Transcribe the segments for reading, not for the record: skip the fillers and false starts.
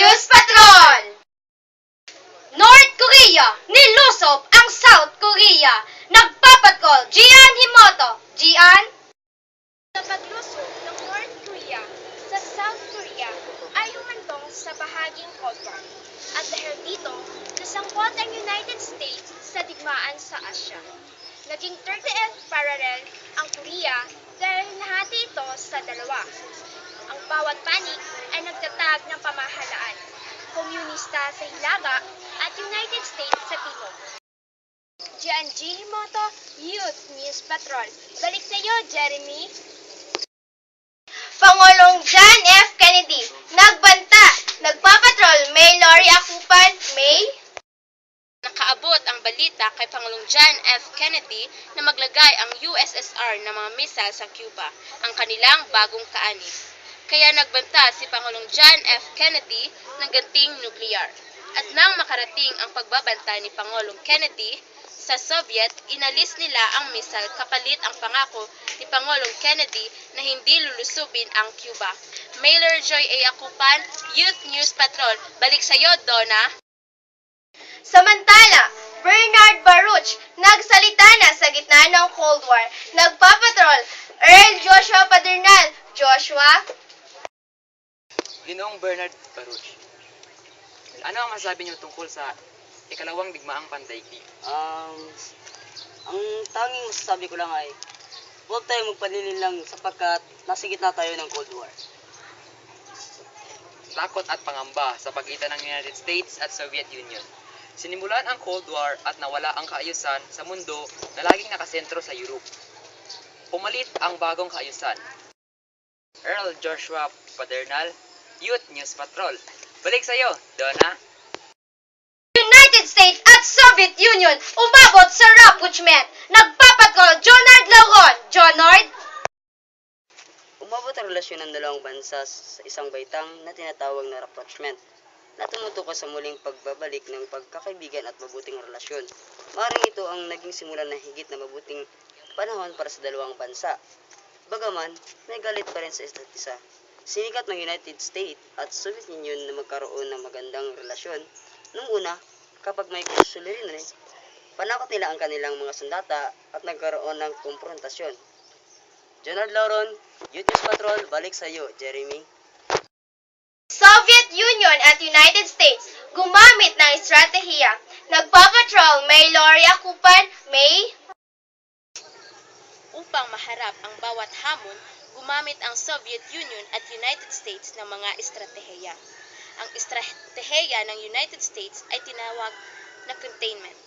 News Patrol! North Korea nilusob ang South Korea. Nagpapatkol, Jian Himoto. Jian? Sa paglusob ng North Korea sa South Korea ay humantong sa bahaging Cold War. At dahil dito, nasangkot ang United States sa digmaan sa Asya. Naging 30th parallel ang Korea dahil nahati ito sa dalawa. Ang bawat panig ay nagtatag ng pamahalaan, komunista sa hilaga at United States sa timog. Jian Himoto, Youth News Patrol. Balik sa iyo, Jeremy. Pangulong John F. Kennedy. Nagbanta. Nagpapatrol. May Lori Akupan. May? Nakaabot ang balita kay Pangulong John F. Kennedy na maglagay ang USSR ng mga misal sa Cuba, ang kanilang bagong kaanib. Kaya nagbanta si Pangulong John F. Kennedy ng ganting nuklear. At nang makarating ang pagbabanta ni Pangulong Kennedy sa Soviet, inalis nila ang misal kapalit ang pangako ni Pangulong Kennedy na hindi lulusubin ang Cuba. Mailer Joy A. Akupan, Youth News Patrol. Balik sa iyo, Donna. Samantala, Bernard Baruch nagsalita na sa gitna ng Cold War. Nagpapatrol. Earl Joshua Padernal. Joshua? Ginoong Bernard Baruch, ano ang masabi niyo tungkol sa ikalawang digmaang pandaigdig? Ang tanging masasabi ko lang ay huwag tayo magpanilin lang sapagkat nasa gitna tayo ng Cold War. Takot at pangamba sa pagitan ng United States at Soviet Union. Sinimulan ang Cold War at nawala ang kaayusan sa mundo na laging nakasentro sa Europe. Pumalit ang bagong kaayusan. Earl Joshua Padernal, Youth News Patrol. Balik sa iyo, Donna. United States at Soviet Union umabot sa rapprochement. Nagpapatrol. Jonard Lauron. Jonard? Umabot ang relasyon ng dalawang bansa sa isang baitang na tinatawag na rapprochement na tumutukoy sa muling pagbabalik ng pagkakaibigan at mabuting relasyon. Maaaring ito ang naging simulan ng higit na mabuting panahon para sa dalawang bansa. Bagaman, may galit pa rin sa isa't isa. Sinikat ng United States at Soviet Union na magkaroon ng magandang relasyon. Nung una, kapag may suliranin, panakot nila ang kanilang mga sandata at nagkaroon ng komprontasyon. Jonard Lauron, Youth News Patrol, balik sa iyo, Jeremy. Soviet Union at United States gumamit ng estratehiya. Nagpapatrol. May Lori Akupan. May? Upang maharap ang bawat hamon, gumamit ang Soviet Union at United States ng mga estratehiya. Ang estratehiya ng United States ay tinawag na containment,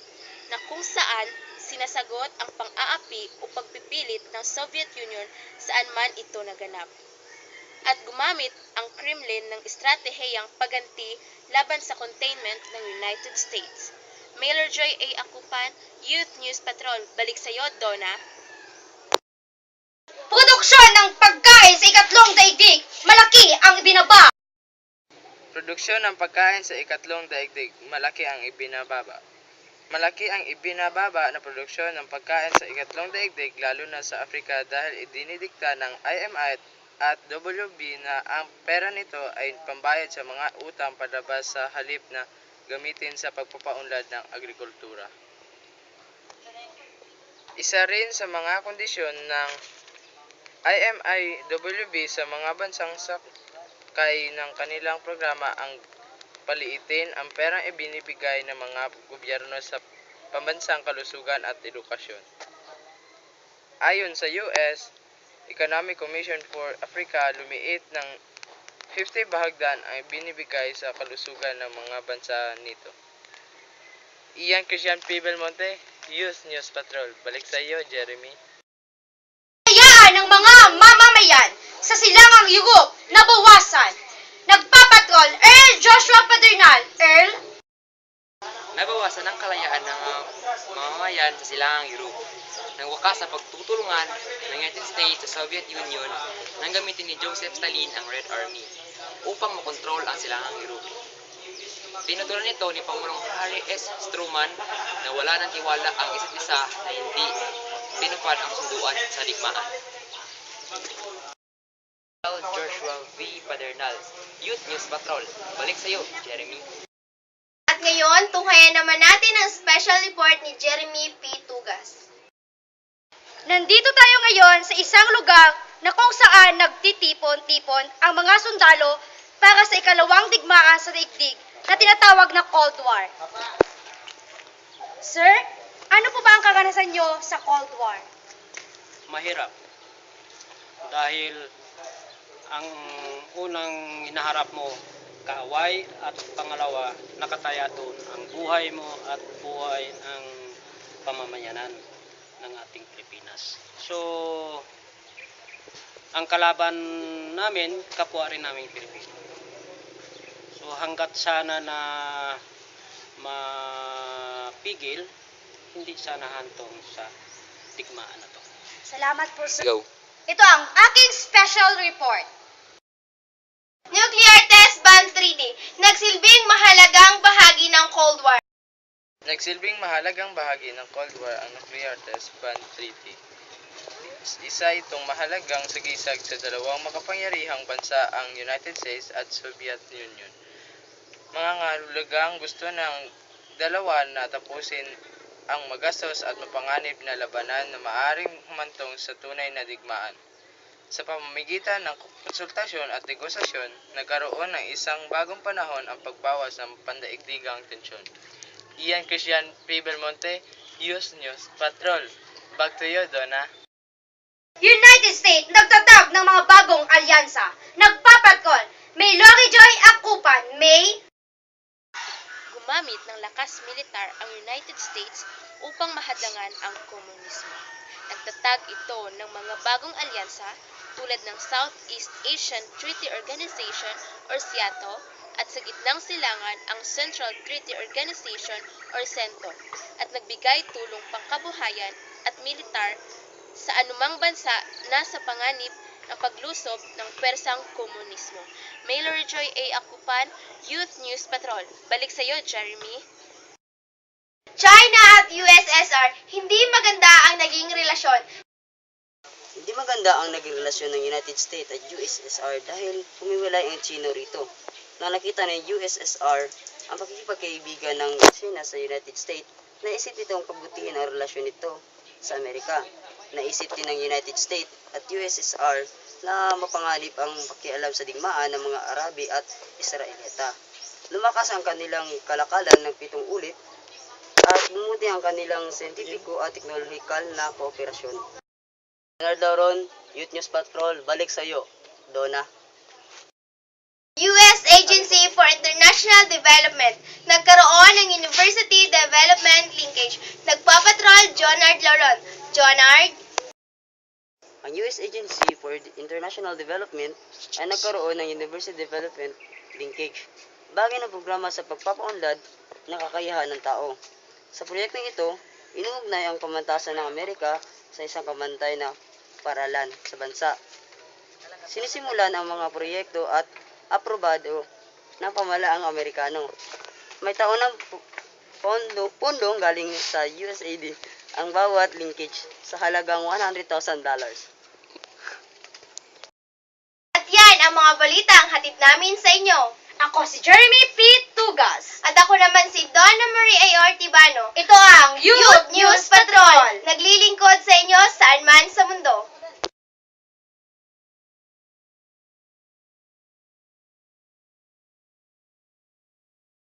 na kung saan sinasagot ang pang-aapi o pagpipilit ng Soviet Union saan man ito naganap. At gumamit ang Kremlin ng estratehiyang paganti laban sa containment ng United States. Mailer Joy A. Akupan, Youth News Patrol. Balik sa iyo, Donna. Produksyon ng pagkain sa ikatlong daigdig. Malaki ang ibinaba. Produksyon ng pagkain sa ikatlong daigdig, malaki ang ibinababa. Malaki ang ibinababa na produksyon ng pagkain sa ikatlong daigdig lalo na sa Afrika dahil idinidikta ng IMF at WB na ang pera nito ay pambayad sa mga utang palabas sa halip na gamitin sa pagpapaunlad ng agrikultura. Isa rin sa mga kondisyon ng IMIWB sa mga bansang sakay ng kanilang programa ang paliitin ang perang ibinibigay ng mga gobyerno sa pambansang kalusugan at edukasyon. Ayon sa US Economic Commission for Africa, lumiit ng 50 bahagdan ang ibinibigay sa kalusugan ng mga bansa nito. Ian Christian P. Belmonte, Youth News Patrol. Balik sa iyo, Jeremy. Ng mga mamamayan sa silangang Europe na bawasan. Nagpapatrol. Earl Joshua Padernal. Earl? Nabawasan ang kalayaan ng mamamayan sa silangang Europe. Nang wakas sa pagtutulungan ng United States sa Soviet Union nang gamitin ni Joseph Stalin ang Red Army upang makontrol ang silangang Europe. Tinutulan nito ni Pangulong Harry S. Truman na wala ng tiwala ang isa't isa na hindi tinupad ang sunduan sa digmaan. Joshua V. Padernal, Youth News Patrol. Balik sa'yo, Jeremy. At ngayon, tunghayan naman natin ang special report ni Jeremy P. Tugas. Nandito tayo ngayon sa isang lugar na kung saan nagtitipon-tipon ang mga sundalo para sa ikalawang digmaan sa daigdig na tinatawag na Cold War. Sir, ano po ba ang karanasan nyo sa Cold War? Mahirap. Dahil ang unang hinaharap mo, kaaway, at pangalawa, nakataya doon ang buhay mo at buhay ng pamamayanan ng ating Pilipinas. So, ang kalaban namin, kapwa rin naming Pilipino. So, hanggat sana na mapigil, hindi sana hantong sa digmaan na to. Salamat po, sir. Go. Ito ang aking special report. Nuclear Test Ban Treaty, nagsilbing mahalagang bahagi ng Cold War. Nagsilbing mahalagang bahagi ng Cold War ang Nuclear Test Ban Treaty. Isa itong mahalagang sagisag sa dalawang makapangyarihang bansa, ang United States at Soviet Union. Mga ngahulugang gusto ng dalawa na tapusin ang magastos at mapanganib na labanan na maaaring humantong sa tunay na digmaan. Sa pamamagitan ng konsultasyon at negosasyon, nagkaroon ng isang bagong panahon ang pagbawas ng pandaigdigang tensyon. Ian Christian P. Belmonte, US News Patrol. Back to you, Donna. United States nagtatag ng mga bagong alyansa. Nagpapatkol. May Lori Joy Akupan. May Gumamit ng lakas militar ang United States upang mahadangan ang komunismo. Nagtatag ito ng mga bagong alyansa tulad ng Southeast Asian Treaty Organization or SEATO at sa gitnang silangan ang Central Treaty Organization or CENTO at nagbigay tulong pangkabuhayan at militar sa anumang bansa na sa panganib ng paglusob ng pwersang komunismo. Maylor Joy A. Akupan, Youth News Patrol. Balik sa iyo, Jeremy. China at USSR, hindi maganda ang naging relasyon. Hindi maganda ang naging relasyon ng United States at USSR dahil humiwalay ang China rito. Nang nakita ng USSR ang pakikipagkaibigan ng China sa United States, naisip nito ang kabutihan ang relasyon nito sa Amerika. Naisip din ng United States at USSR na mapanganib ang pakialam sa digmaan ng mga Arabi at Israelita. Lumakas ang kanilang kalakalan ng 7 ulit at bumuti ang kanilang scientifico at teknolohikal na kooperasyon. Leonard Lauron, Youth News Patrol, balik sa iyo, Donna. U.S. Agency for International Development, nagkaroon ng University Development Linkage. Nagpapatrol, Jonard Lauron. Jonard? Ang US Agency for International Development ay nagkaroon ng University Development Linkage, bagay na programa sa pagpapaunlad ng kakayahan ng tao. Sa proyektong ito, inuugnay ang kamantasan ng Amerika sa isang kamantay na paralan sa bansa. Sinisimulan ang mga proyekto at aprobado ng pamahalaang Amerikano. May taon ng pondong galing sa USAID ang bawat linkage sa halagang $100,000. At yan ang mga balita ang hatid namin sa inyo. ako si Jeremy P. Tugas. At ako naman si Donna Marie A. Ortibano. Ito ang Youth News Patrol. Naglilingkod sa inyo saan man sa mundo.